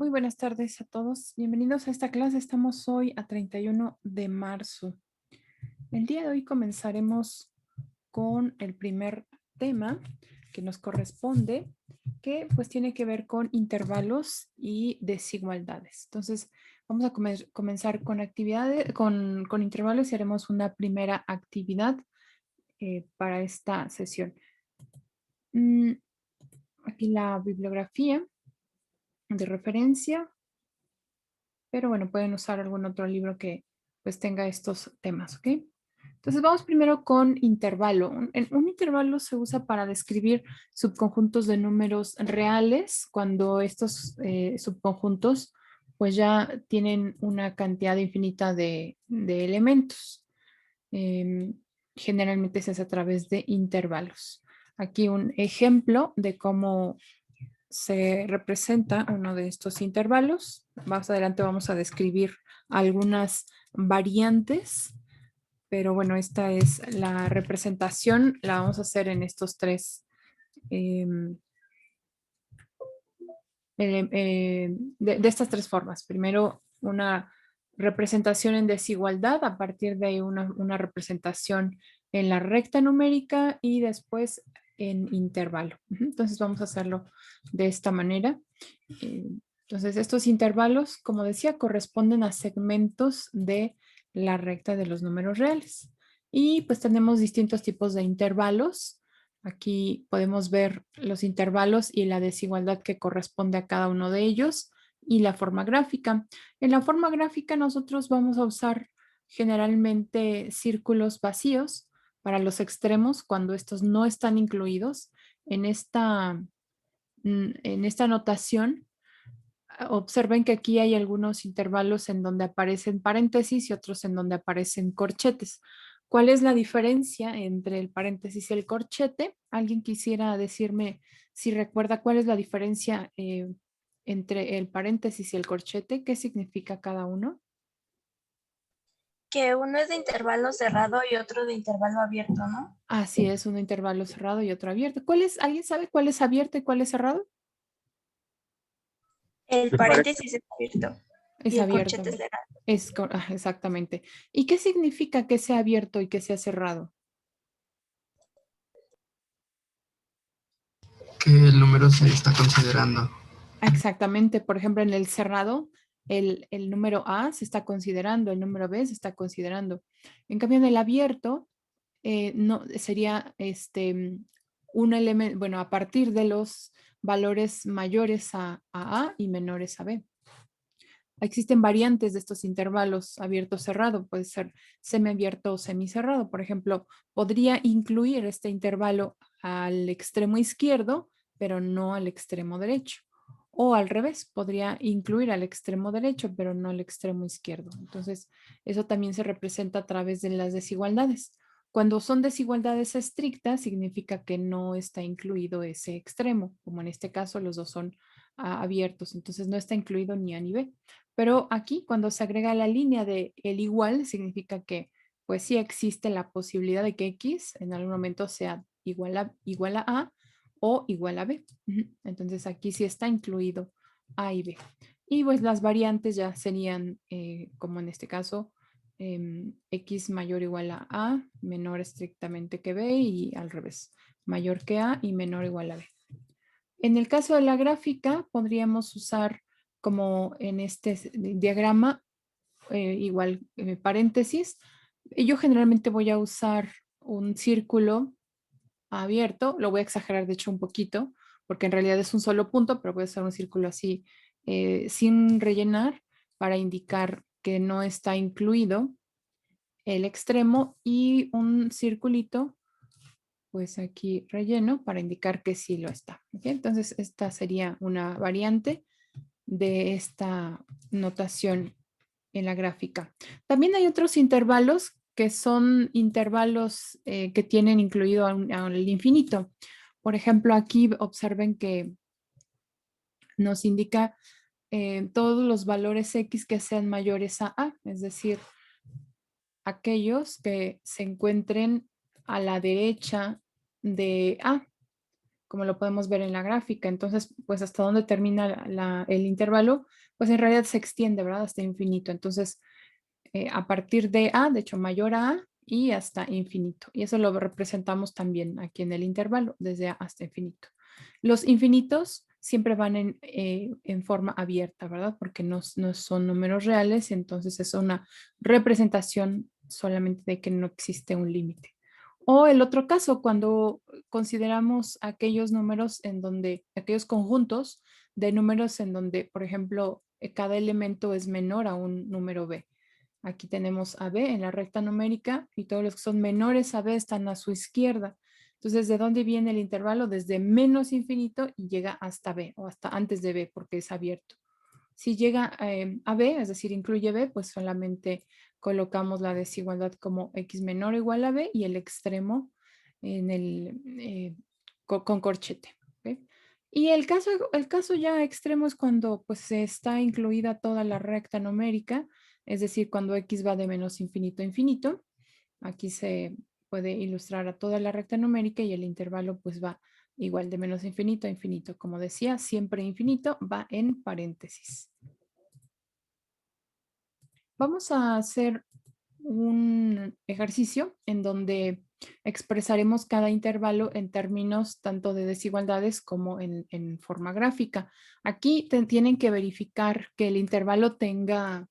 Muy buenas tardes a todos. Bienvenidos a esta clase. Estamos hoy a 31 de marzo. El día de hoy comenzaremos con el primer tema que nos corresponde, que pues tiene que ver con intervalos y desigualdades. Entonces, vamos a comenzar con actividades, con intervalos y haremos una primera actividad para esta sesión. Aquí la bibliografía de referencia. Pero bueno, pueden usar algún otro libro que pues tenga estos temas, ¿ok? Entonces vamos primero con intervalo. Un intervalo se usa para describir subconjuntos de números reales cuando estos subconjuntos pues ya tienen una cantidad infinita de elementos. Em, Generalmente se hace a través de intervalos. Aquí un ejemplo de cómo se representa uno de estos intervalos. Más adelante vamos a describir algunas variantes, pero bueno, esta es la representación, la vamos a hacer en estos tres, de estas tres formas. Primero, una representación en desigualdad, a partir de una representación en la recta numérica y después en intervalo. Entonces vamos a hacerlo de esta manera. Eh, Entonces estos intervalos, como decía, corresponden a segmentos de la recta de los números reales. Y pues tenemos distintos tipos de intervalos. Aquí podemos ver los intervalos y la desigualdad que corresponde a cada uno de ellos y la forma gráfica. En la forma gráfica nosotros vamos a usar generalmente círculos vacíos para los extremos cuando estos no están incluidos. En esta notación, observen que aquí hay algunos intervalos en donde aparecen paréntesis y otros en donde aparecen corchetes. ¿Cuál es la diferencia entre el paréntesis y el corchete? ¿Alguien quisiera decirme si recuerda cuál es la diferencia entre el paréntesis y el corchete? ¿Qué significa cada uno? Que uno es de intervalo cerrado y otro de intervalo abierto, ¿no? Así es, un intervalo cerrado y otro abierto. ¿Alguien sabe cuál es abierto y cuál es cerrado? El paréntesis es abierto Es y el abierto. corchete es cerrado. Exactamente. ¿Y qué significa que sea abierto y que sea cerrado? Que el número se está considerando. Exactamente. Por ejemplo, en el cerrado, el número A se está considerando, el número B se está considerando. En cambio, en el abierto, no, sería un elemento, bueno, a partir de los valores mayores a y menores a B. Existen variantes de estos intervalos abierto-cerrado, puede ser semiabierto o semicerrado. Por ejemplo, podría incluir este intervalo al extremo izquierdo, pero no al extremo derecho. O al revés, podría incluir al extremo derecho, pero no al extremo izquierdo. Entonces, eso también se representa a través de las desigualdades. Cuando son desigualdades estrictas, significa que no está incluido ese extremo, como en este caso los dos son abiertos, entonces no está incluido ni A ni B. Pero aquí, cuando se agrega la línea de el igual, significa que pues sí existe la posibilidad de que X en algún momento sea igual a A o igual a B. Entonces aquí sí está incluido A y B. Y pues las variantes ya serían, como en este caso, X mayor o igual a A, menor estrictamente que B y al revés, mayor que A y menor o igual a B. En el caso de la gráfica, podríamos usar como en este diagrama, igual paréntesis. Yo generalmente voy a usar un círculo abierto, lo voy a exagerar de hecho un poquito, porque en realidad es un solo punto, pero voy a usar un círculo así sin rellenar para indicar que no está incluido el extremo y un circulito pues aquí relleno para indicar que sí lo está. ¿Okay? Entonces, esta sería una variante de esta notación en la gráfica. También hay otros intervalos que son intervalos que tienen incluido al infinito. Por ejemplo, aquí observen que nos indica todos los valores X que sean mayores a, es decir, aquellos que se encuentren a la derecha de A. como lo podemos ver en la gráfica. Entonces, pues hasta dónde termina el intervalo, pues en realidad se extiende, ¿verdad? Hasta infinito. Entonces, a partir de A, de hecho mayor a A, y hasta infinito. Y eso lo representamos también aquí en el intervalo, desde A hasta infinito. Los infinitos siempre van en forma abierta, ¿verdad? Porque no son números reales, entonces es una representación solamente de que no existe un límite. O el otro caso, cuando consideramos aquellos números en donde, aquellos conjuntos de números en donde, por ejemplo, cada elemento es menor a un número b. Aquí tenemos a b en la recta numérica y todos los que son menores a b están a su izquierda. Entonces, ¿de dónde viene el intervalo? Desde menos infinito y llega hasta b o hasta antes de b porque es abierto. Si llega a b, es decir, incluye b, pues solamente colocamos la desigualdad como x menor o igual a b y el extremo en con corchete. ¿Okay? Y el caso ya extremo es cuando pues está incluida toda la recta numérica, es decir, cuando x va de menos infinito a infinito. Aquí se puede ilustrar a toda la recta numérica y el intervalo pues va igual de menos infinito a infinito. Como decía, siempre infinito va en paréntesis. Vamos a hacer un ejercicio en donde expresaremos cada intervalo en términos tanto de desigualdades como en forma gráfica. Aquí tienen que verificar que el intervalo tenga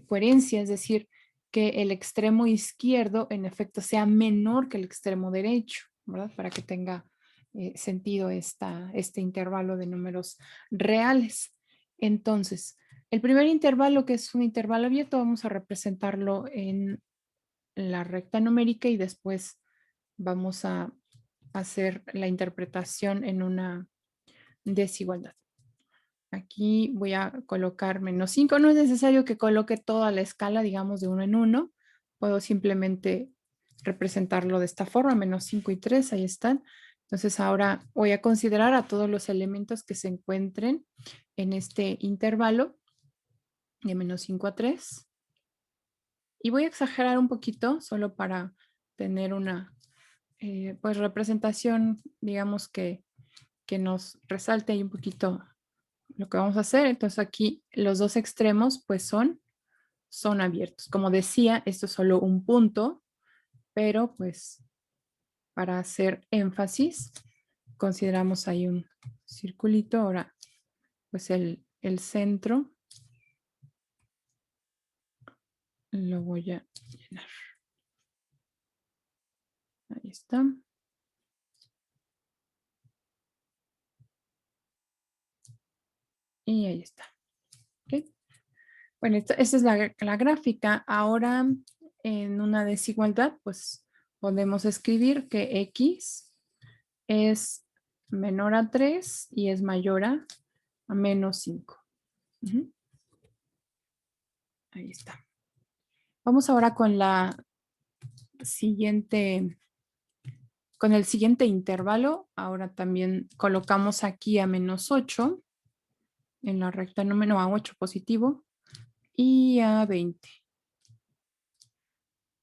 coherencia, es decir, que el extremo izquierdo en efecto sea menor que el extremo derecho, ¿verdad? Para que tenga sentido este intervalo de números reales. Entonces, el primer intervalo, que es un intervalo abierto, vamos a representarlo en la recta numérica y después vamos a hacer la interpretación en una desigualdad. Aquí voy a colocar menos 5. No es necesario que coloque toda la escala, digamos, de 1 en 1. Puedo simplemente representarlo de esta forma, menos 5 y 3, ahí están. Entonces ahora voy a considerar a todos los elementos que se encuentren en este intervalo de menos 5 a 3. Y voy a exagerar un poquito, solo para tener una pues representación, digamos que nos resalte ahí un poquito lo que vamos a hacer. Entonces aquí los dos extremos pues son abiertos. Como decía, esto es solo un punto, pero pues para hacer énfasis consideramos ahí un circulito. Ahora pues el centro lo voy a llenar. Ahí está. Y ahí está. ¿Okay? Bueno, esta es la gráfica. Ahora en una desigualdad pues podemos escribir que x es menor a 3 y es mayor a menos 5. Ahí está. Vamos ahora con la siguiente, con el siguiente intervalo. Ahora también colocamos aquí a menos 8 en la recta número a 8 positivo y a 20.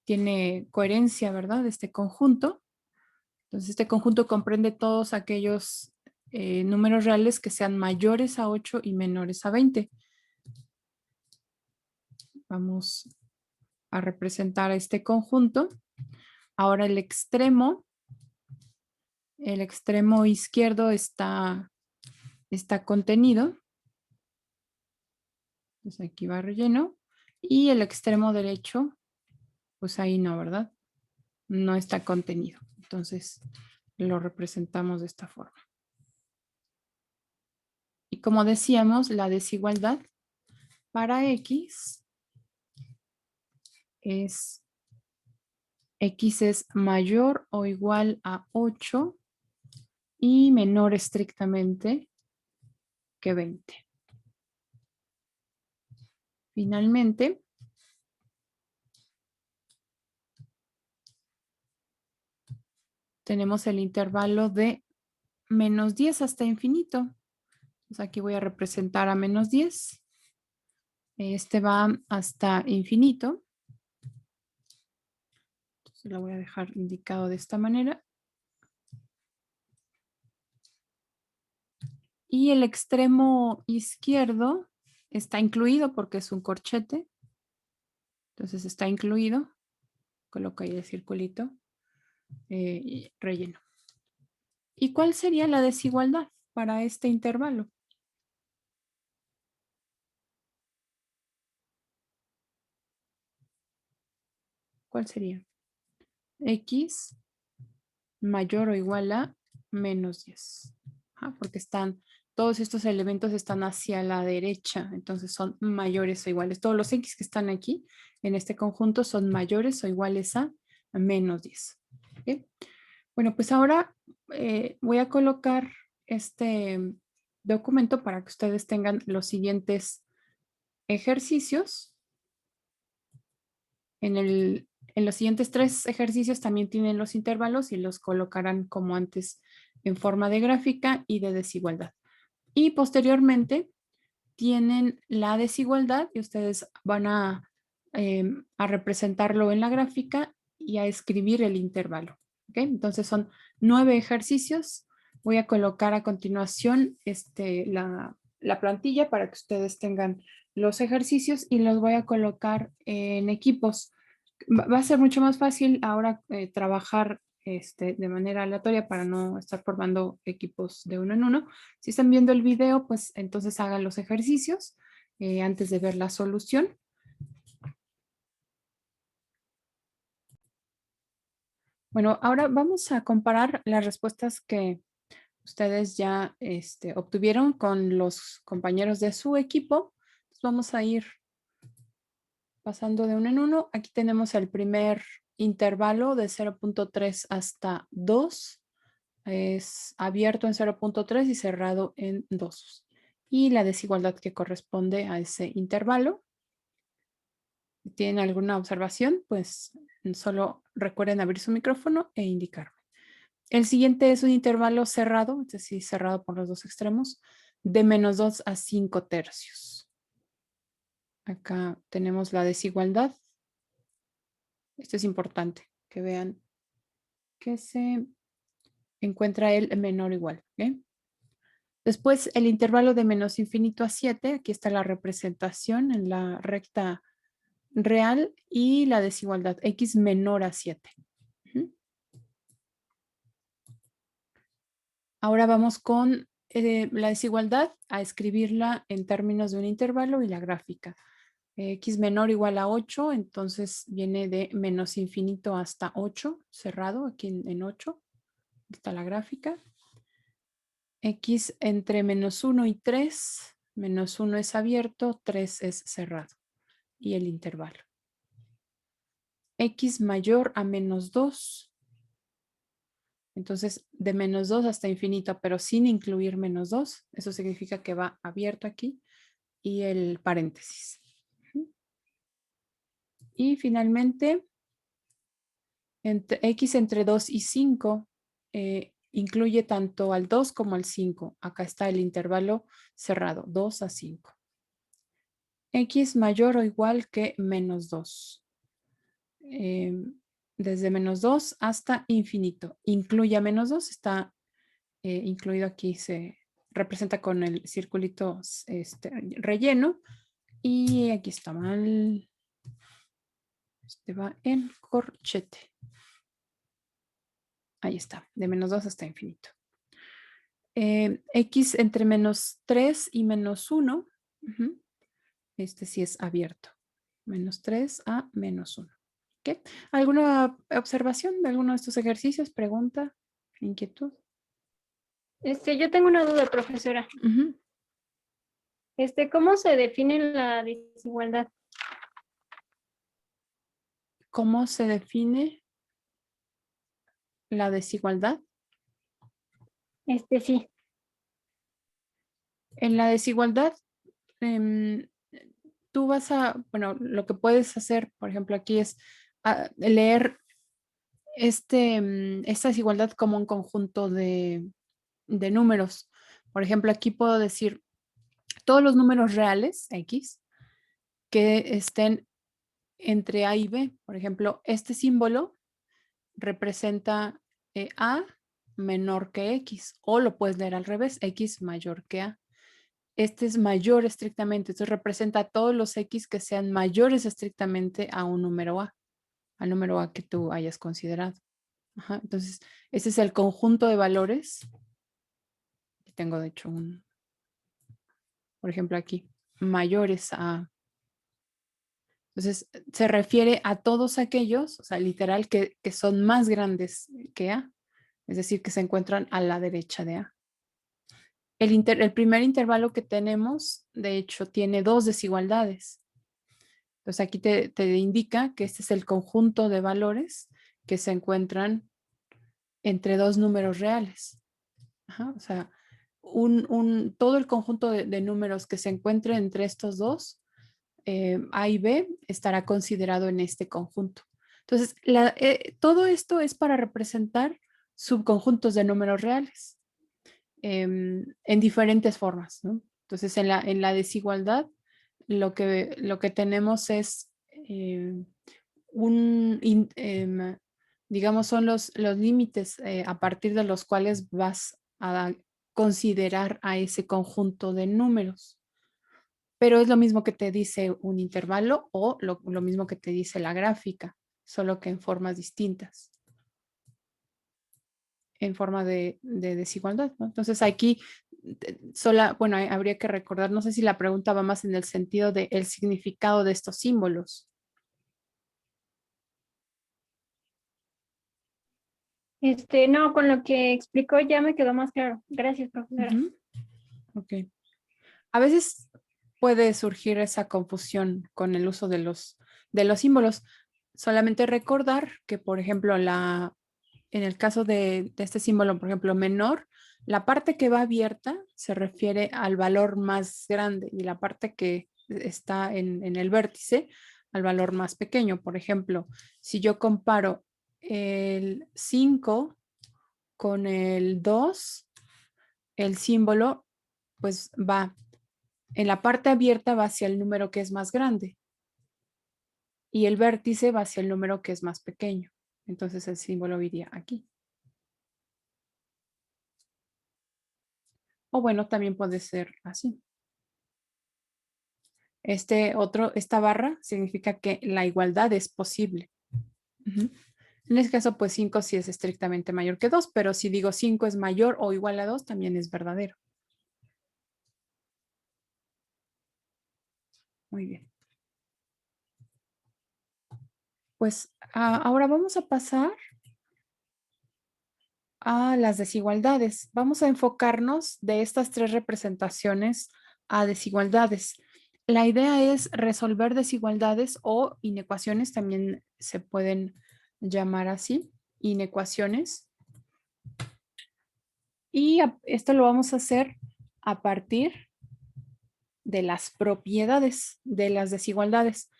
Tiene coherencia, ¿verdad? Este conjunto. Entonces este conjunto comprende todos aquellos números reales que sean mayores a 8 y menores a 20. Vamos a representar este conjunto. Ahora el extremo izquierdo está contenido. Entonces aquí va relleno. Y el extremo derecho, pues ahí no, ¿verdad? No está contenido. Entonces lo representamos de esta forma. Y como decíamos, la desigualdad para x es mayor o igual a 8 y menor estrictamente que 20. Finalmente, tenemos el intervalo de menos 10 hasta infinito. Entonces aquí voy a representar a menos 10. Este va hasta infinito. Entonces lo voy a dejar indicado de esta manera. Y el extremo izquierdo está incluido porque es un corchete. Entonces está incluido. Coloco ahí el circulito y relleno. ¿Y cuál sería la desigualdad para este intervalo? ¿Cuál sería? X mayor o igual a menos 10. Porque todos estos elementos están hacia la derecha, entonces son mayores o iguales. Todos los X que están aquí en este conjunto son mayores o iguales a menos 10. ¿Okay? Bueno, pues ahora voy a colocar este documento para que ustedes tengan los siguientes ejercicios. En los siguientes 3 ejercicios también tienen los intervalos y los colocarán como antes en forma de gráfica y de desigualdad. Y posteriormente tienen la desigualdad y ustedes van a representarlo en la gráfica y a escribir el intervalo. ¿Okay? Entonces son 9 ejercicios. Voy a colocar a continuación la plantilla para que ustedes tengan los ejercicios y los voy a colocar en equipos. Va a ser mucho más fácil ahora trabajar de manera aleatoria para no estar formando equipos de uno en uno. Si están viendo el video, pues entonces hagan los ejercicios antes de ver la solución. Bueno, ahora vamos a comparar las respuestas que ustedes ya obtuvieron con los compañeros de su equipo. Entonces vamos a ir pasando de uno en uno. Aquí tenemos el primer intervalo de 0.3 hasta 2. Es abierto en 0.3 y cerrado en 2. Y la desigualdad que corresponde a ese intervalo. Si tienen alguna observación, pues solo recuerden abrir su micrófono e indicarme. El siguiente es un intervalo cerrado, es decir, cerrado por los dos extremos, de menos 2 a 5 tercios. Acá tenemos la desigualdad. Esto es importante, que vean que se encuentra el menor o igual. ¿Okay? Después el intervalo de menos infinito a 7, aquí está la representación en la recta real y la desigualdad, x menor a 7. Ahora vamos con la desigualdad, a escribirla en términos de un intervalo y la gráfica. X menor o igual a 8, entonces viene de menos infinito hasta 8, cerrado aquí en 8. Aquí está la gráfica. X entre menos 1 y 3, menos 1 es abierto, 3 es cerrado. Y el intervalo. X mayor a menos 2. Entonces, de menos 2 hasta infinito, pero sin incluir menos 2. Eso significa que va abierto aquí. Y el paréntesis. Y finalmente, X entre 2 y 5 incluye tanto al 2 como al 5. Acá está el intervalo cerrado, 2 a 5. X mayor o igual que menos 2. Desde menos 2 hasta infinito. Incluye a menos 2, está incluido aquí, se representa con el circulito relleno. Y aquí está mal. Este va en corchete. Ahí está, de menos 2 hasta infinito. X entre menos 3 y menos 1. Este sí es abierto. Menos 3 a menos 1. ¿Okay? ¿Alguna observación de alguno de estos ejercicios? ¿Pregunta? ¿Inquietud? Yo tengo una duda, profesora. ¿Cómo se define la desigualdad? ¿Cómo se define la desigualdad? Sí. En la desigualdad, tú vas bueno, lo que puedes hacer, por ejemplo, aquí es leer esta desigualdad como un conjunto de números. Por ejemplo, aquí puedo decir todos los números reales, X, que estén entre A y B. Por ejemplo, este símbolo representa A menor que X, o lo puedes leer al revés, X mayor que A. Este es mayor estrictamente, entonces representa a todos los X que sean mayores estrictamente a un número A, al número A que tú hayas considerado. Ajá, entonces, ese es el conjunto de valores. Tengo de hecho por ejemplo aquí, mayores a A. Entonces, se refiere a todos aquellos, o sea, literal, que son más grandes que A, es decir, que se encuentran a la derecha de A. El primer intervalo que tenemos, de hecho, tiene dos desigualdades. Entonces, aquí te indica que este es el conjunto de valores que se encuentran entre dos números reales. Ajá, o sea, todo el conjunto de números que se encuentre entre estos dos, A y B, estará considerado en este conjunto. Entonces, todo esto es para representar subconjuntos de números reales en diferentes formas, ¿no? Entonces, en la desigualdad, lo que tenemos es digamos, son los límites a partir de los cuales vas a considerar a ese conjunto de números. Pero es lo mismo que te dice un intervalo o lo mismo que te dice la gráfica, solo que en formas distintas, en forma de desigualdad, ¿no? Entonces aquí, bueno, habría que recordar, no sé si la pregunta va más en el sentido del significado de estos símbolos. No, con lo que explicó ya me quedó más claro. Gracias, profesora. Ok. A veces puede surgir esa confusión con el uso de los símbolos. Solamente recordar que, por ejemplo, en el caso de este símbolo, por ejemplo, menor, la parte que va abierta se refiere al valor más grande y la parte que está en el vértice al valor más pequeño. Por ejemplo, si yo comparo el 5 con el 2, el símbolo pues va en la parte abierta, va hacia el número que es más grande y el vértice va hacia el número que es más pequeño. Entonces el símbolo iría aquí. O bueno, también puede ser así. Esta barra significa que la igualdad es posible. En este caso, pues 5 sí es estrictamente mayor que 2, pero si digo 5 es mayor o igual a 2, también es verdadero. Muy bien. Pues ahora vamos a pasar a las desigualdades. Vamos a enfocarnos de estas tres representaciones a desigualdades. La idea es resolver desigualdades o inecuaciones, también se pueden llamar así, inecuaciones. Y esto lo vamos a hacer a partir de las propiedades de las desigualdades.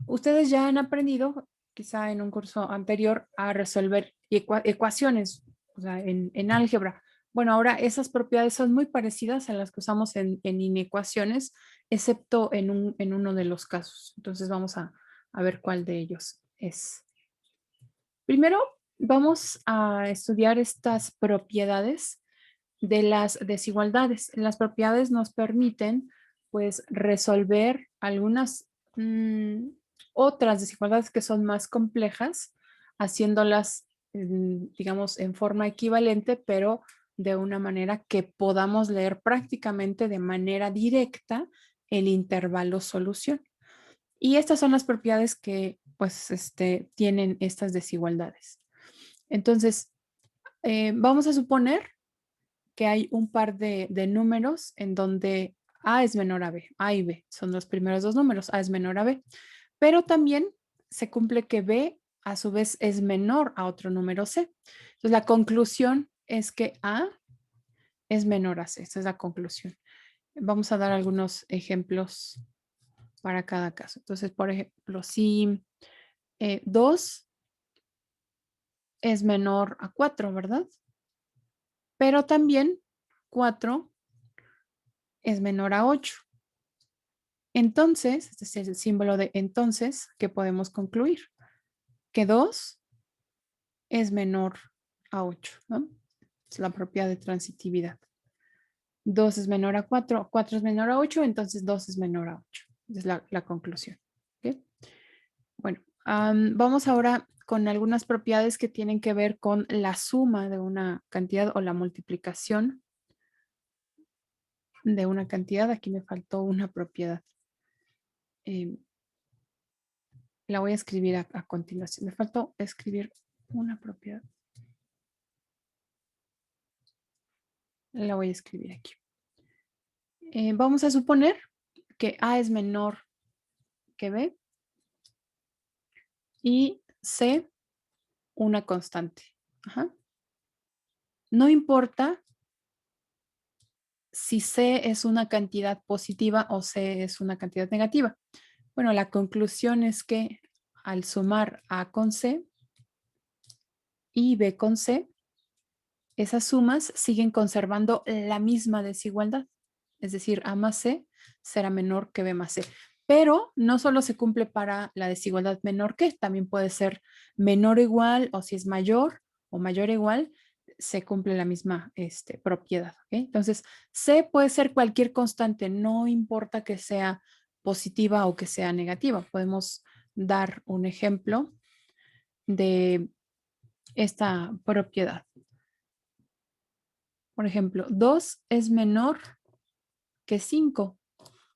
Ustedes ya han aprendido, quizá en un curso anterior, a resolver ecuaciones, o sea, en álgebra. Bueno, ahora esas propiedades son muy parecidas a las que usamos en inecuaciones, excepto en uno de los casos. Entonces vamos a ver cuál de ellos es. Primero, vamos a estudiar estas propiedades de las desigualdades. Las propiedades nos permiten, pues, resolver algunas otras desigualdades que son más complejas, haciéndolas, digamos, en forma equivalente, pero de una manera que podamos leer prácticamente de manera directa el intervalo solución. Y estas son las propiedades que, pues, tienen estas desigualdades. Entonces, vamos a suponer que hay un par de números en donde A es menor a B. A y B son los primeros dos números. A es menor a B. Pero también se cumple que B a su vez es menor a otro número C. Entonces, la conclusión es que A es menor a C. Esta es la conclusión. Vamos a dar algunos ejemplos para cada caso. Entonces, por ejemplo, si 2 es menor a 4, ¿verdad? Pero también 4 es menor a 8. Entonces, este es el símbolo de entonces que podemos concluir que 2 es menor a 8, ¿no? Es la propiedad de transitividad. 2 es menor a 4, 4 es menor a 8, entonces 2 es menor a 8. Es la conclusión. ¿Okay? Bueno, vamos ahora con algunas propiedades que tienen que ver con la suma de una cantidad o la multiplicación de una cantidad. Aquí me faltó una propiedad. La voy a escribir a continuación. Me faltó escribir una propiedad. La voy a escribir aquí. Vamos a suponer que A es menor que B y C una constante. Ajá. No importa si C es una cantidad positiva o C es una cantidad negativa. Bueno, la conclusión es que al sumar A con C y B con C, esas sumas siguen conservando la misma desigualdad. Es decir, A más C será menor que B más C. Pero no solo se cumple para la desigualdad menor que, también puede ser menor o igual, o si es mayor o mayor o igual, se cumple la misma propiedad. ¿Okay? Entonces, C puede ser cualquier constante, no importa que sea positiva o que sea negativa. Podemos dar un ejemplo de esta propiedad. Por ejemplo, 2 es menor que 5.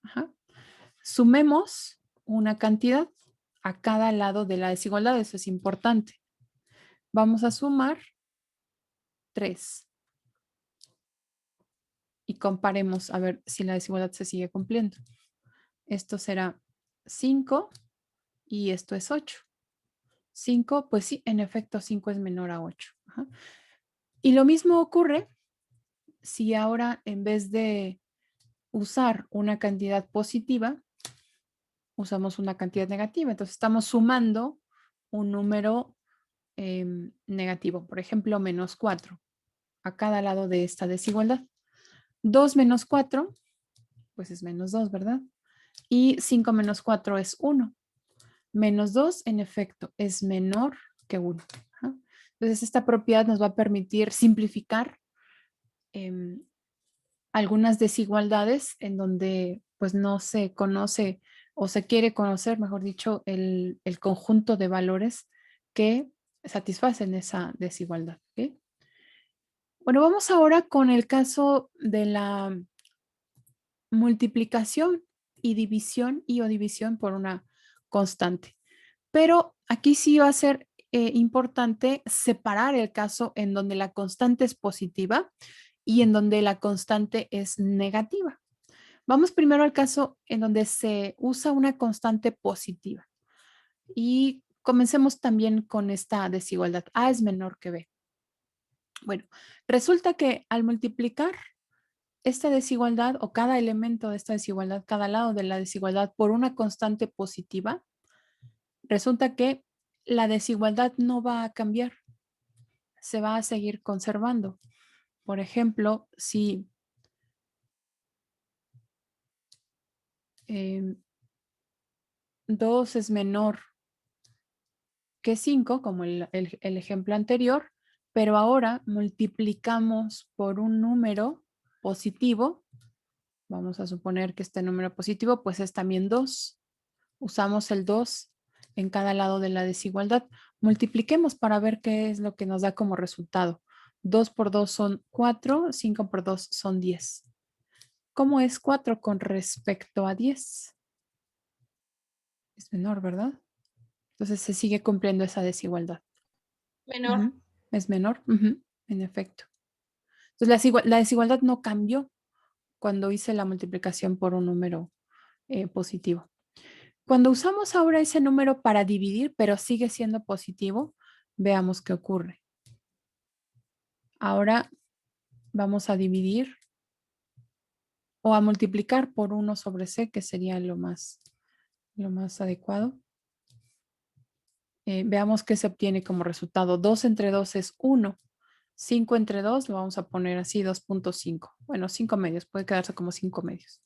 Ajá. Sumemos una cantidad a cada lado de la desigualdad. Eso es importante. Vamos a sumar 3. Y comparemos a ver si la desigualdad se sigue cumpliendo. Esto será 5 y esto es 8. 5, pues sí, en efecto 5 es menor a 8. Ajá. Y lo mismo ocurre si ahora en vez de usar una cantidad positiva, usamos una cantidad negativa. Entonces estamos sumando un número negativo. Por ejemplo, menos 4 a cada lado de esta desigualdad. 2 menos 4, pues es menos 2, ¿verdad? Y 5 menos 4 es 1. Menos 2, en efecto, es menor que 1. Entonces esta propiedad nos va a permitir simplificar algunas desigualdades en donde pues no se conoce o se quiere conocer, mejor dicho, el conjunto de valores que satisfacen esa desigualdad. ¿Okay? Bueno, vamos ahora con el caso de la multiplicación y división o división por una constante. Pero aquí sí va a ser importante separar el caso en donde la constante es positiva y en donde la constante es negativa. Vamos primero al caso en donde se usa una constante positiva. Y comencemos también con esta desigualdad. A es menor que B. Bueno, resulta que al multiplicar esta desigualdad o cada elemento de esta desigualdad, cada lado de la desigualdad por una constante positiva, resulta que la desigualdad no va a cambiar. Se va a seguir conservando. Por ejemplo, si 2 es menor que 5, como el ejemplo anterior, pero ahora multiplicamos por un número positivo. Vamos a suponer que este número positivo pues es también 2. Usamos el 2 en cada lado de la desigualdad. Multipliquemos para ver qué es lo que nos da como resultado. 2 por 2 son 4, 5 por 2 son 10. ¿Cómo es 4 con respecto a 10? Es menor, ¿verdad? Entonces se sigue cumpliendo esa desigualdad. Menor. Es menor, en efecto. Entonces la desigualdad no cambió cuando hice la multiplicación por un número positivo. Cuando usamos ahora ese número para dividir, pero sigue siendo positivo, veamos qué ocurre. Ahora vamos a dividir o a multiplicar por 1 sobre c, que sería lo más adecuado. Veamos qué se obtiene como resultado. 2 entre 2 es 1. 5 entre 2 lo vamos a poner así, 2.5. Bueno, 5 medios, puede quedarse como 5 medios.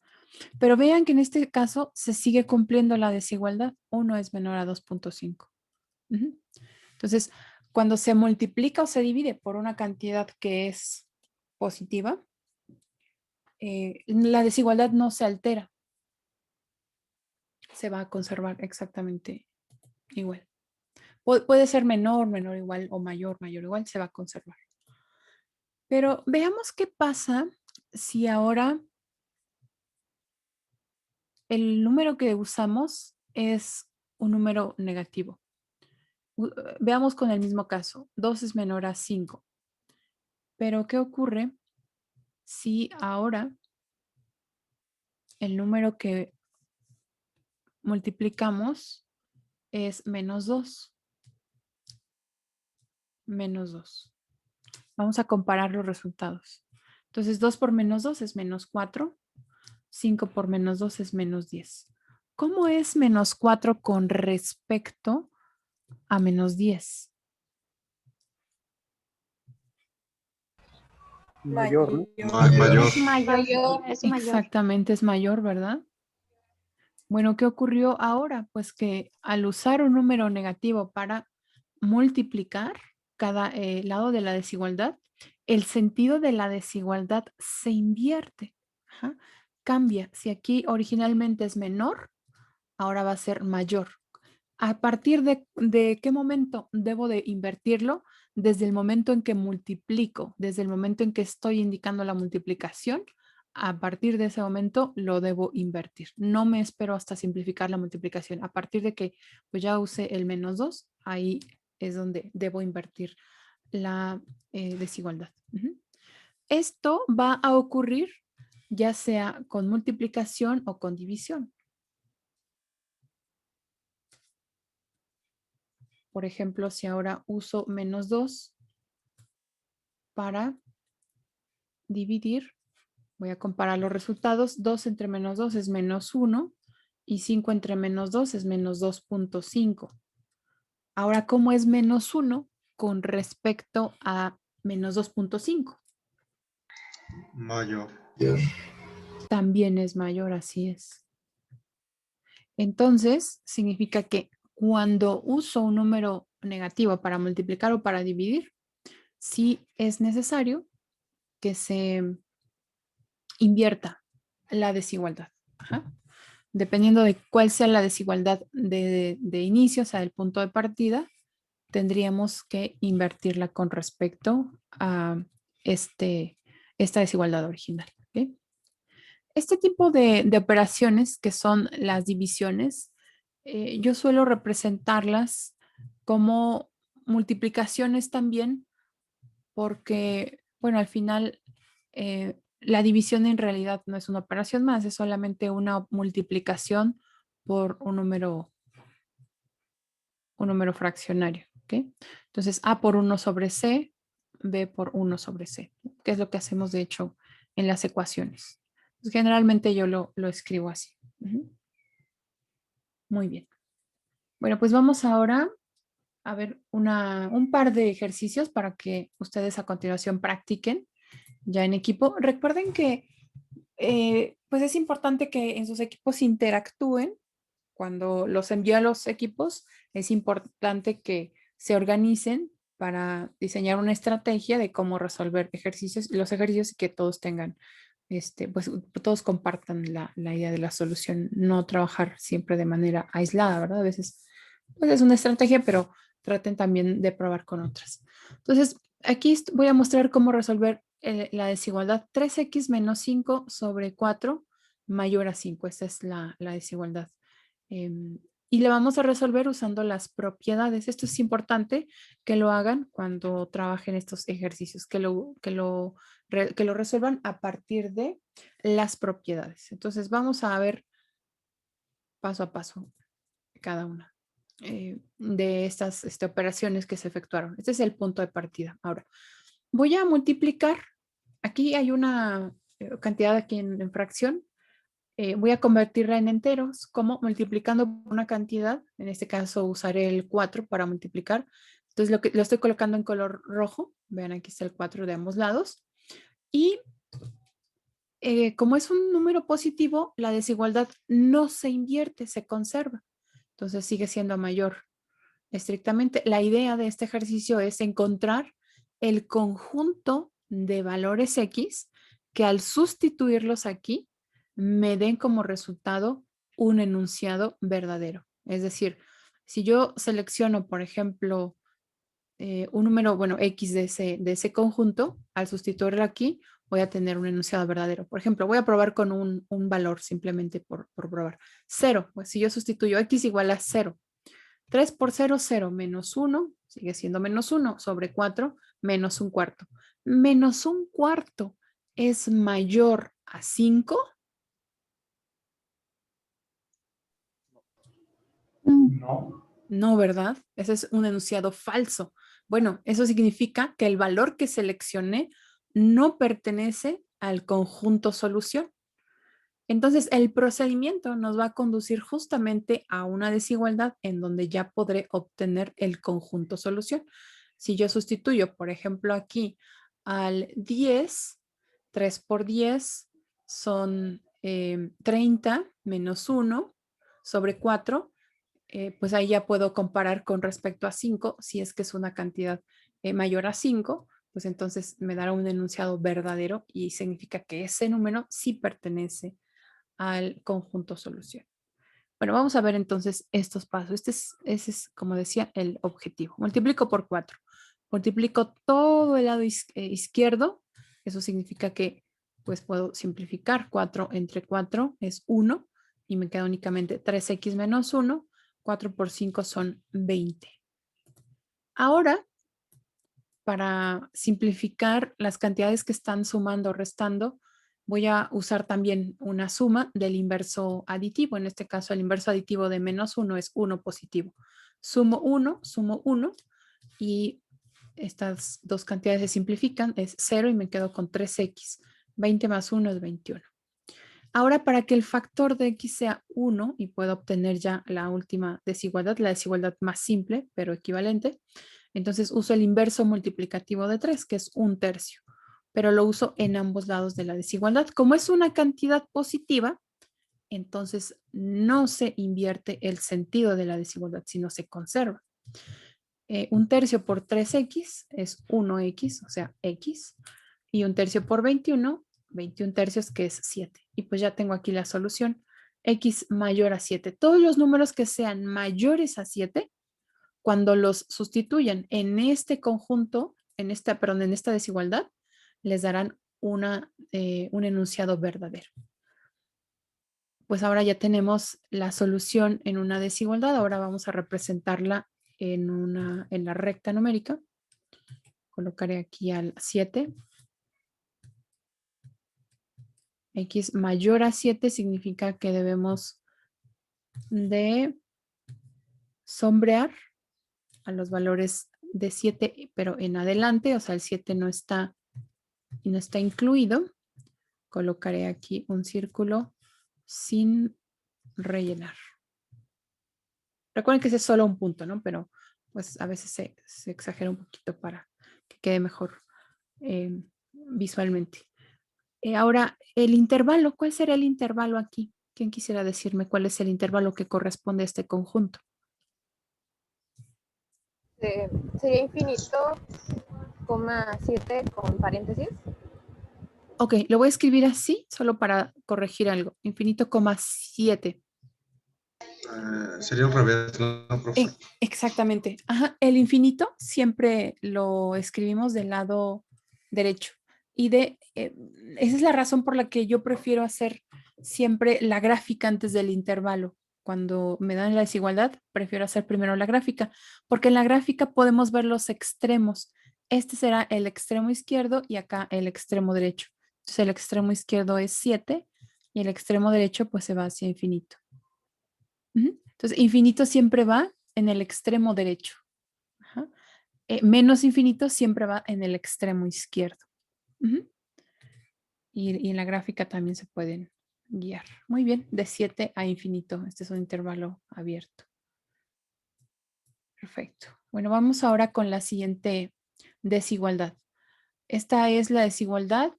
Pero vean que en este caso se sigue cumpliendo la desigualdad. 1 es menor a 2.5. Entonces, cuando se multiplica o se divide por una cantidad que es positiva, la desigualdad no se altera. Se va a conservar exactamente igual. Puede ser menor, menor igual o mayor, mayor igual, se va a conservar. Pero veamos qué pasa si ahora el número que usamos es un número negativo. Veamos con el mismo caso. 2 es menor a 5. Pero ¿qué ocurre si ahora el número que multiplicamos es menos 2? Menos 2. Vamos a comparar los resultados. Entonces 2 por menos 2 es menos 4. 5 por menos 2 es menos 10. ¿Cómo es menos 4 con respecto a menos 10? Mayor, ¿no? Mayor. Es mayor. Es mayor. Exactamente, es mayor, ¿verdad? Bueno, ¿qué ocurrió ahora? Pues que al usar un número negativo para multiplicar cada lado de la desigualdad, el sentido de la desigualdad se invierte. Ajá. Cambia. Si aquí originalmente es menor, ahora va a ser mayor. ¿A partir de qué momento debo de invertirlo? Desde el momento en que multiplico, desde el momento en que estoy indicando la multiplicación, a partir de ese momento lo debo invertir. No me espero hasta simplificar la multiplicación. A partir de que pues ya use el menos 2, ahí es donde debo invertir la desigualdad. Esto va a ocurrir ya sea con multiplicación o con división. Por ejemplo, si ahora uso menos 2 para dividir, voy a comparar los resultados. 2 entre menos 2 es menos 1 y 5 entre menos 2 es menos 2.5. Ahora, ¿cómo es menos 1 con respecto a menos 2.5? Mayor. También es mayor, así es. Entonces, significa que cuando uso un número negativo para multiplicar o para dividir, sí es necesario que se invierta la desigualdad. Ajá. Dependiendo de cuál sea la desigualdad de inicio, o sea, el punto de partida, tendríamos que invertirla con respecto a esta desigualdad original. ¿Okay? Este tipo de operaciones, que son las divisiones, yo suelo representarlas como multiplicaciones también, porque, bueno, al final la división en realidad no es una operación más, es solamente una multiplicación por un número fraccionario. ¿Okay? Entonces, A por 1 sobre C, B por 1 sobre C, que es lo que hacemos de hecho en las ecuaciones. Pues, generalmente yo lo escribo así. Muy bien. Bueno, pues vamos ahora a ver un par de ejercicios para que ustedes a continuación practiquen ya en equipo. Recuerden que pues es importante que en sus equipos interactúen. Cuando los envío a los equipos, es importante que se organicen para diseñar una estrategia de cómo resolver los ejercicios y que todos tengan, pues todos compartan la idea de la solución, no trabajar siempre de manera aislada, ¿verdad? A veces pues es una estrategia, pero traten también de probar con otras. Entonces, aquí voy a mostrar cómo resolver la desigualdad 3x menos 5 sobre 4 mayor a 5. Esa es la desigualdad. Y le vamos a resolver usando las propiedades. Esto es importante que lo hagan cuando trabajen estos ejercicios, que lo resuelvan a partir de las propiedades. Entonces vamos a ver paso a paso cada una de estas operaciones que se efectuaron. Este es el punto de partida. Ahora, voy a multiplicar. Aquí hay una cantidad aquí en fracción. Voy a convertirla en enteros, como multiplicando una cantidad. En este caso usaré el 4 para multiplicar. Entonces lo estoy colocando en color rojo. Vean, aquí está el 4 de ambos lados. Y como es un número positivo, la desigualdad no se invierte, se conserva. Entonces sigue siendo mayor estrictamente. La idea de este ejercicio es encontrar el conjunto de valores X que al sustituirlos aquí me den como resultado un enunciado verdadero. Es decir, si yo selecciono, por ejemplo, un número, bueno, X de ese conjunto, al sustituirlo aquí, voy a tener un enunciado verdadero. Por ejemplo, voy a probar con un valor simplemente por probar. 0, pues si yo sustituyo X igual a 0. 3 por 0, 0, menos 1, sigue siendo menos 1, sobre 4, menos un cuarto. Menos un cuarto es mayor a 5. No. No, ¿verdad? Ese es un enunciado falso. Bueno, eso significa que el valor que seleccioné no pertenece al conjunto solución. Entonces, el procedimiento nos va a conducir justamente a una desigualdad en donde ya podré obtener el conjunto solución. Si yo sustituyo, por ejemplo, aquí al 10, 3 por 10 son 30 menos 1 sobre 4, pues ahí ya puedo comparar con respecto a 5, si es que es una cantidad mayor a 5, pues entonces me dará un enunciado verdadero y significa que ese número sí pertenece al conjunto solución. Bueno, vamos a ver entonces estos pasos. Ese es, como decía, el objetivo. Multiplico por 4. Multiplico todo el lado izquierdo. Eso significa que pues puedo simplificar. 4 entre 4 es 1 y me queda únicamente 3x menos 1. 4 por 5 son 20. Ahora, para simplificar las cantidades que están sumando o restando, voy a usar también una suma del inverso aditivo. En este caso, el inverso aditivo de menos 1 es 1 positivo. Sumo 1 y estas dos cantidades se simplifican. Es 0 y me quedo con 3x. 20 más 1 es 21. Ahora, para que el factor de x sea 1 y pueda obtener ya la última desigualdad, la desigualdad más simple, pero equivalente, entonces uso el inverso multiplicativo de 3, que es 1/3, pero lo uso en ambos lados de la desigualdad. Como es una cantidad positiva, entonces no se invierte el sentido de la desigualdad, sino se conserva. 1/3 por 3x es 1x, o sea, x, y 1/3 por 21, 21 tercios, que es 7. Y pues ya tengo aquí la solución, x mayor a 7. Todos los números que sean mayores a 7, cuando los sustituyan en este conjunto, en esta desigualdad, les darán un enunciado verdadero. Pues ahora ya tenemos la solución en una desigualdad. Ahora vamos a representarla en la recta numérica. Colocaré aquí al 7. X mayor a 7 significa que debemos de sombrear a los valores de 7, pero en adelante, o sea, el 7 no está incluido. Colocaré aquí un círculo sin rellenar. Recuerden que ese es solo un punto, ¿no? Pero pues a veces se exagera un poquito para que quede mejor visualmente. Ahora, el intervalo, ¿cuál será el intervalo aquí? ¿Quién quisiera decirme cuál es el intervalo que corresponde a este conjunto? Sería infinito, coma 7 con paréntesis. Ok, lo voy a escribir así, solo para corregir algo. Infinito, coma 7. Sería al revés, ¿no, profe? Exactamente. Ajá, el infinito siempre lo escribimos del lado derecho. Y esa es la razón por la que yo prefiero hacer siempre la gráfica antes del intervalo. Cuando me dan la desigualdad, prefiero hacer primero la gráfica, porque en la gráfica podemos ver los extremos. Este será el extremo izquierdo y acá el extremo derecho. Entonces el extremo izquierdo es 7 y el extremo derecho pues se va hacia infinito. Entonces, infinito siempre va en el extremo derecho. Ajá. Menos infinito siempre va en el extremo izquierdo. Y en la gráfica también se pueden guiar. Muy bien, de 7 a infinito. Este es un intervalo abierto. Perfecto. Bueno, vamos ahora con la siguiente desigualdad. Esta es la desigualdad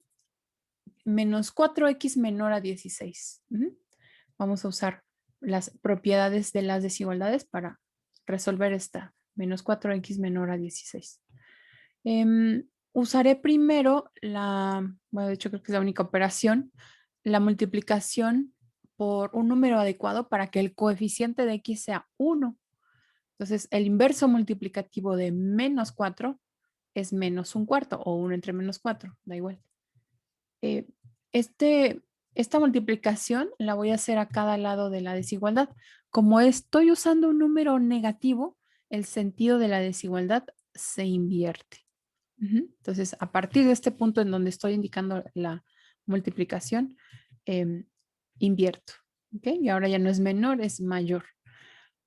menos 4x menor a 16. Vamos a usar las propiedades de las desigualdades para resolver esta Menos 4x menor a 16. Usaré primero bueno, de hecho creo que es la única operación, la multiplicación por un número adecuado para que el coeficiente de x sea 1. Entonces, el inverso multiplicativo de menos 4 es menos un cuarto o 1 entre menos 4, da igual. Eh, esta multiplicación la voy a hacer a cada lado de la desigualdad. Como estoy usando un número negativo, el sentido de la desigualdad se invierte. Entonces, a partir de este punto en donde estoy indicando la multiplicación, invierto. ¿Okay? Y ahora ya no es menor, es mayor.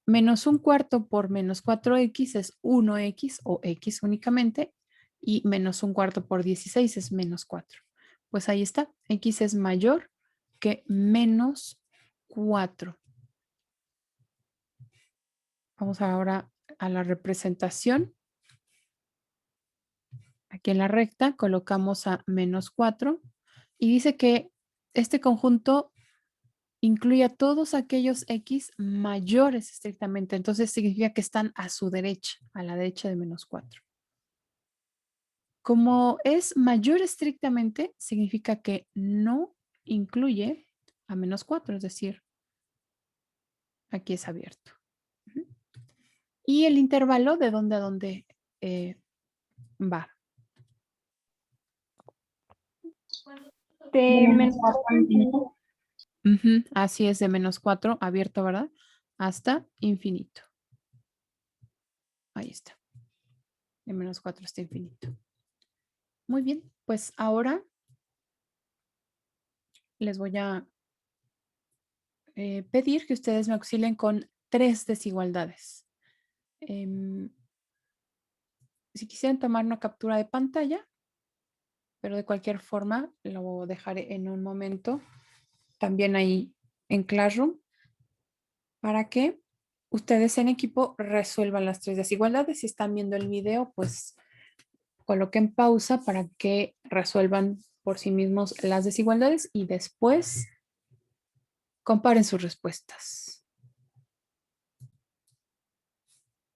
Menos un cuarto por menos 4x es 1x o x únicamente. Y menos un cuarto por 16 es menos 4. Pues ahí está. X es mayor que menos 4. Vamos ahora a la representación. Aquí en la recta colocamos a menos 4 y dice que este conjunto incluye a todos aquellos x mayores estrictamente. Entonces significa que están a su derecha, a la derecha de menos 4. Como es mayor estrictamente, significa que no incluye a menos 4, es decir, aquí es abierto. Y el intervalo de dónde a dónde va. De menos 4 a infinito. Así es, de menos 4, abierto, ¿verdad? Hasta infinito. Ahí está. De menos 4 hasta infinito. Muy bien, pues ahora les voy a pedir que ustedes me auxilien con 3 desigualdades. Si quisieran tomar una captura de pantalla, pero de cualquier forma lo dejaré en un momento también ahí en Classroom para que ustedes en equipo resuelvan las 3 desigualdades. Si están viendo el video, pues coloquen pausa para que resuelvan por sí mismos las desigualdades y después comparen sus respuestas.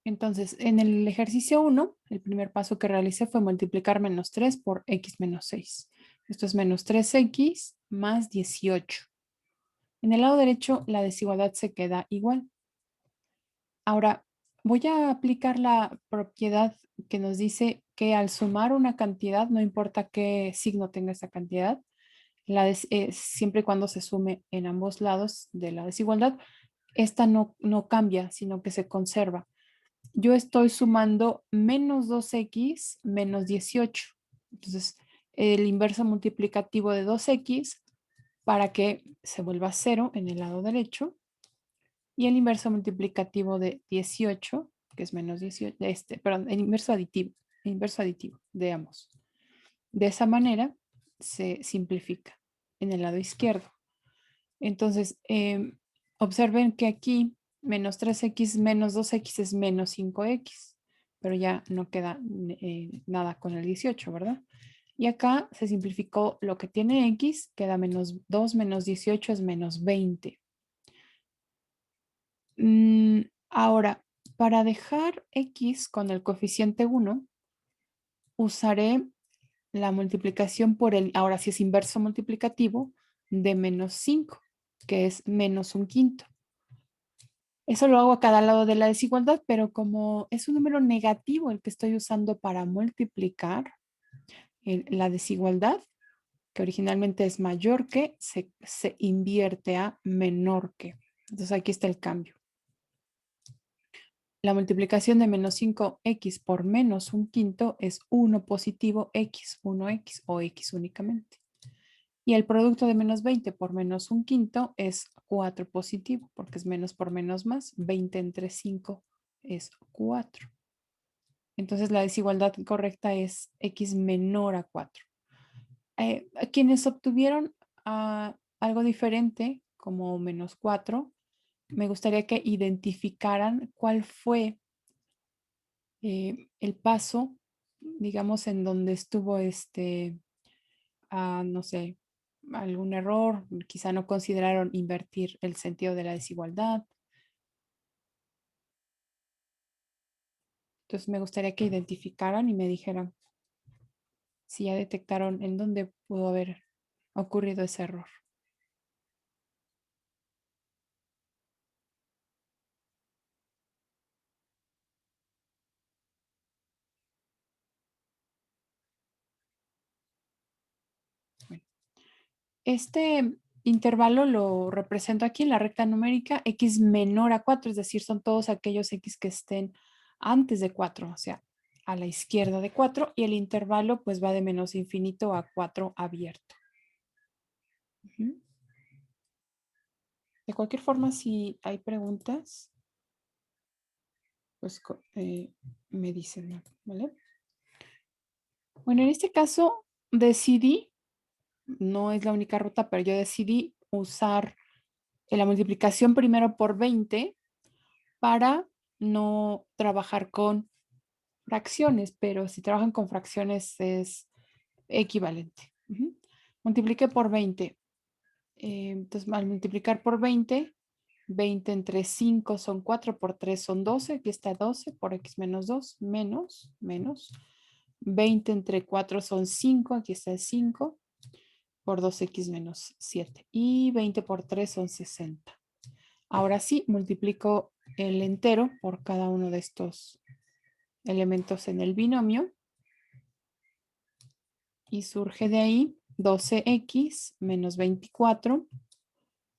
Entonces, en el ejercicio 1, el primer paso que realicé fue multiplicar menos 3 por x menos 6. Esto es menos 3x más 18. En el lado derecho, la desigualdad se queda igual. Ahora, voy a aplicar la propiedad que nos dice que al sumar una cantidad, no importa qué signo tenga esa cantidad, siempre y cuando se sume en ambos lados de la desigualdad, esta no cambia, sino que se conserva. Yo estoy sumando menos 2x menos 18. Entonces, el inverso multiplicativo de 2x para que se vuelva 0 en el lado derecho. Y el inverso multiplicativo de 18, que es menos 18, perdón, el inverso aditivo de ambos. De esa manera se simplifica en el lado izquierdo. Entonces, observen que aquí menos 3x menos 2x es menos 5x, pero ya no queda nada con el 18, ¿verdad? Y acá se simplificó lo que tiene x, queda menos 2 menos 18 es menos 20. Ahora, para dejar x con el coeficiente 1, usaré la multiplicación por ahora sí es inverso multiplicativo, de menos 5, que es menos un quinto. Eso lo hago a cada lado de la desigualdad, pero como es un número negativo el que estoy usando para multiplicar la desigualdad, que originalmente es mayor que, se invierte a menor que. Entonces aquí está el cambio. La multiplicación de menos 5x por menos un quinto es 1 positivo x, 1x o x únicamente. Y el producto de menos 20 por menos un quinto es 4 positivo, porque es menos por menos más. 20 entre 5 es 4. Entonces la desigualdad correcta es x menor a 4. Quienes obtuvieron algo diferente, como menos 4, me gustaría que identificaran cuál fue el paso, digamos, en donde estuvo no sé, algún error, quizá no consideraron invertir el sentido de la desigualdad. Entonces me gustaría que identificaran y me dijeran si ya detectaron en dónde pudo haber ocurrido ese error. Bueno, este intervalo lo represento aquí en la recta numérica x menor a 4, es decir, son todos aquellos x que estén antes de 4, o sea, a la izquierda de 4, y el intervalo pues va de menos infinito a 4 abierto. Ujú. De cualquier forma, si hay preguntas, pues me dicen, ¿vale? Bueno, en este caso decidí, no es la única ruta, pero yo decidí usar la multiplicación primero por 20 para no trabajar con fracciones, pero si trabajan con fracciones es equivalente. Ujú. Multipliqué por 20. Entonces, al multiplicar por 20, 20 entre 5 son 4, por 3 son 12, aquí está 12, por x menos 2, menos. 20 entre 4 son 5, aquí está el 5, por 2x menos 7. Y 20 por 3 son 60. Ahora sí, multiplico el entero por cada uno de estos elementos en el binomio. Y surge de ahí 12x menos 24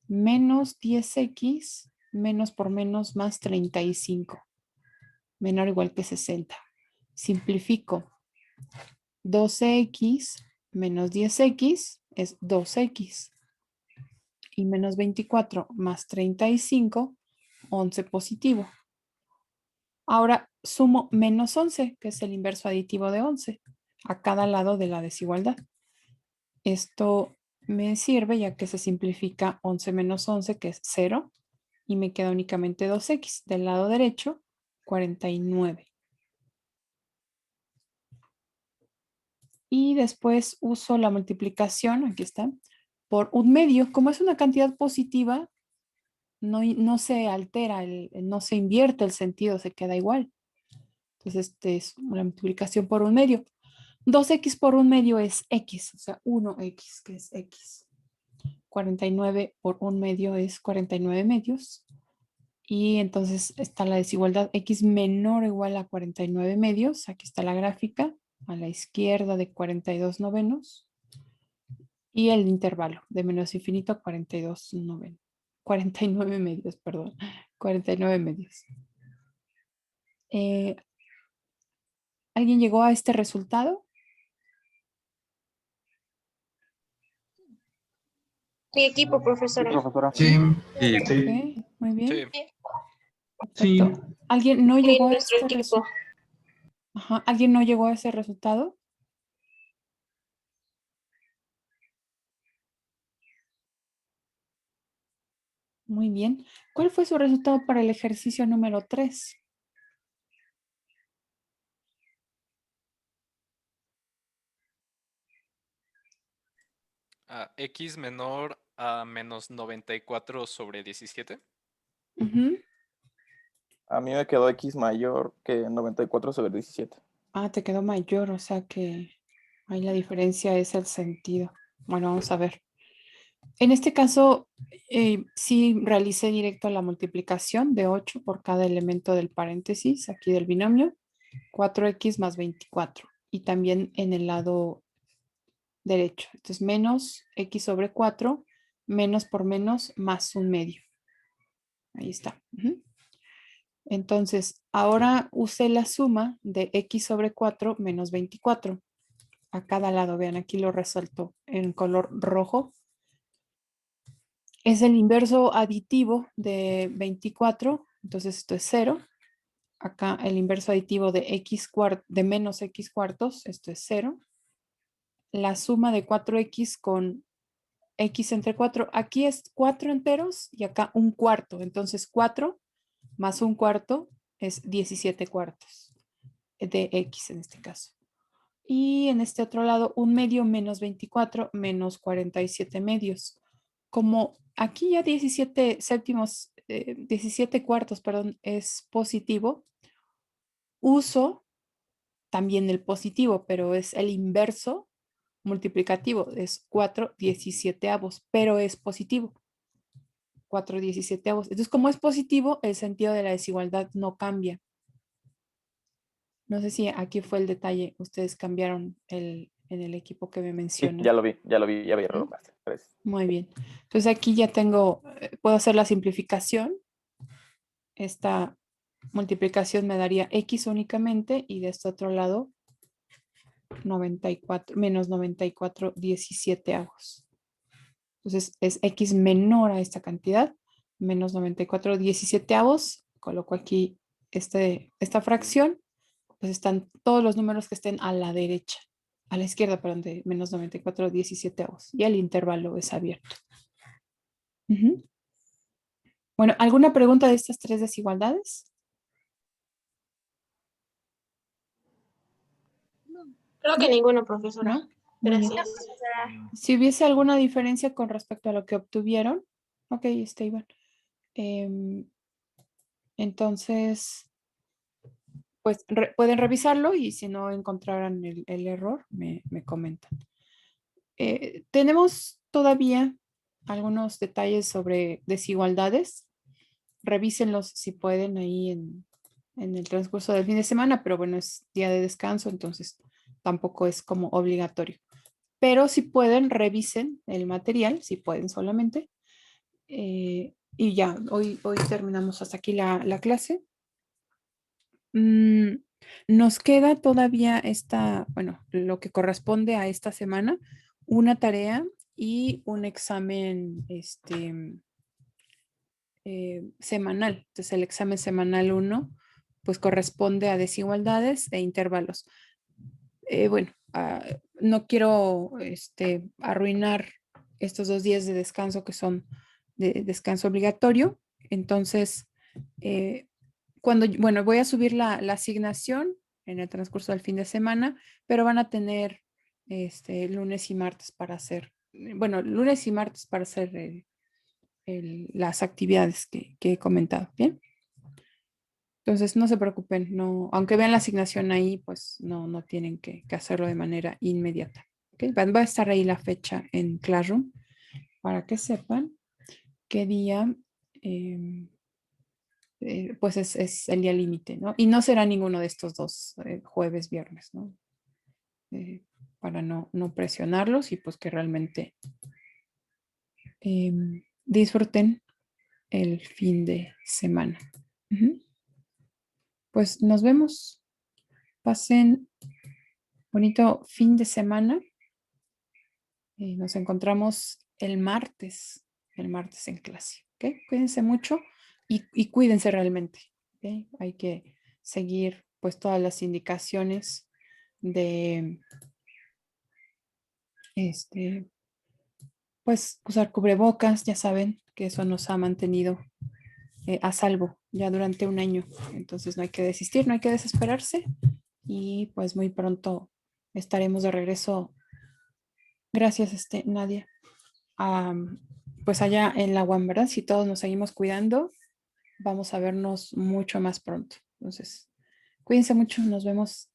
menos 10x menos por menos más 35. Menor o igual que 60. Simplifico. 12x menos 10x es 2x. Y menos 24 más 35, 11 positivo. Ahora sumo menos 11, que es el inverso aditivo de 11, a cada lado de la desigualdad. Esto me sirve ya que se simplifica 11 menos 11, que es 0, y me queda únicamente 2x. Del lado derecho, 49. Y después uso la multiplicación, aquí está, por un medio. Como es una cantidad positiva, no se altera, no se invierte el sentido, se queda igual. Entonces, este es una multiplicación por un medio. 2x por un medio es x, o sea, 1x, que es x. 49 por un medio es 49 medios. Y entonces está la desigualdad x menor o igual a 49 medios. Aquí está la gráfica, a la izquierda de 42 novenos. Y el intervalo de menos infinito a 42 novenos. 49 medios, perdón. 49 medios. ¿Alguien llegó a este resultado? Mi equipo, profesora. Profesora. Sí, Y Ok, muy bien. Sí. sí, Perfecto. ¿Alguien no Sí, llegó a nuestro este equipo. resultado? Ajá. ¿Alguien no llegó a ese resultado? Muy bien. ¿Cuál fue su resultado para el ejercicio número 3? X menor a menos 94 sobre 17. Ujú. A mí me quedó X mayor que 94 sobre 17. Ah, te quedó mayor, o sea que ahí la diferencia es el sentido. Bueno, vamos a ver. En este caso, sí realicé directo la multiplicación de 8 por cada elemento del paréntesis, aquí del binomio, 4x más 24. Y también en el lado derecho. Entonces, menos x sobre 4, menos por menos, más un medio. Ahí está. Ujú. Entonces, ahora usé la suma de x sobre 4 menos 24. A cada lado, vean, aquí lo resalto en color rojo. Es el inverso aditivo de 24, entonces esto es 0. Acá el inverso aditivo de menos x cuartos, esto es 0. La suma de 4x con x entre 4, aquí es 4 enteros y acá un cuarto. Entonces 4 más un cuarto es 17 cuartos de x en este caso. Y en este otro lado, un medio menos 24 menos 47 medios. Como aquí ya 17 cuartos, perdón, es positivo, uso también el positivo, pero es el inverso multiplicativo, es 4/17, pero es positivo. 4/17. Entonces, como es positivo, el sentido de la desigualdad no cambia. No sé si aquí fue el detalle. Ustedes cambiaron en el equipo que me Sí, mencionan. ya lo vi, ya vi error, ¿Sí? maestra. Gracias. Muy bien. Entonces aquí ya tengo, puedo hacer la simplificación. Esta multiplicación me daría X únicamente y de este otro lado 94, menos 94/17. Entonces es X menor a esta cantidad, menos 94/17. Coloco aquí esta fracción, pues están todos los números que estén a la derecha, a la izquierda, perdón, de menos 94/17. Y el intervalo es abierto. Ujú. Bueno, ¿alguna pregunta de estas tres desigualdades? Creo que ninguno, profesora. ¿No? Muy bien. Gracias. Si hubiese alguna diferencia con respecto a lo que obtuvieron, ok, está igual. Entonces, pues pueden revisarlo y si no encontraran el error, me comentan. Tenemos todavía algunos detalles sobre desigualdades. Revísenlos si pueden ahí en el transcurso del fin de semana, pero bueno, es día de descanso, entonces tampoco es como obligatorio. Pero si pueden, revisen el material, si pueden solamente. Y ya, hoy terminamos hasta aquí la clase. Nos queda todavía bueno, lo que corresponde a esta semana, una tarea y un examen semanal. Entonces el examen semanal 1 pues corresponde a desigualdades e intervalos. Bueno, no quiero arruinar estos 2 días de descanso que son de descanso obligatorio. Entonces, bueno, voy a subir la asignación en el transcurso del fin de semana, pero van a tener lunes y martes para hacer, bueno, lunes y martes para hacer las actividades que he comentado, ¿bien? Entonces, no se preocupen, no, aunque vean la asignación ahí, pues no tienen que hacerlo de manera inmediata. ¿Okay? Va a estar ahí la fecha en Classroom para que sepan qué día pues es el día límite, ¿no? Y no será ninguno de estos dos, jueves, viernes, ¿no? Para no presionarlos y pues que realmente disfruten el fin de semana. Pues nos vemos. Pasen bonito fin de semana. Nos encontramos el martes en clase. ¿Ok? Cuídense mucho y cuídense realmente. ¿Ok? Hay que seguir pues todas las indicaciones de pues usar cubrebocas, ya saben que eso nos ha mantenido a salvo ya durante un año. Entonces no hay que desistir, no hay que desesperarse y pues muy pronto estaremos de regreso. Gracias, Nadia. Pues allá en la UAM, ¿verdad? Si todos nos seguimos cuidando, vamos a vernos mucho más pronto. Entonces, cuídense mucho, nos vemos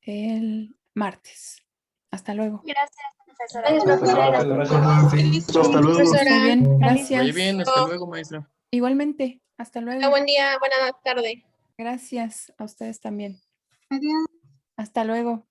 el martes. Hasta luego. Gracias, profesora. Gracias, profesora. Hasta luego. Muy bien, gracias. Vaya bien, hasta luego, maestra. Igualmente, hasta luego. Buen día, buena tarde. Gracias a ustedes también. Adiós. Hasta luego.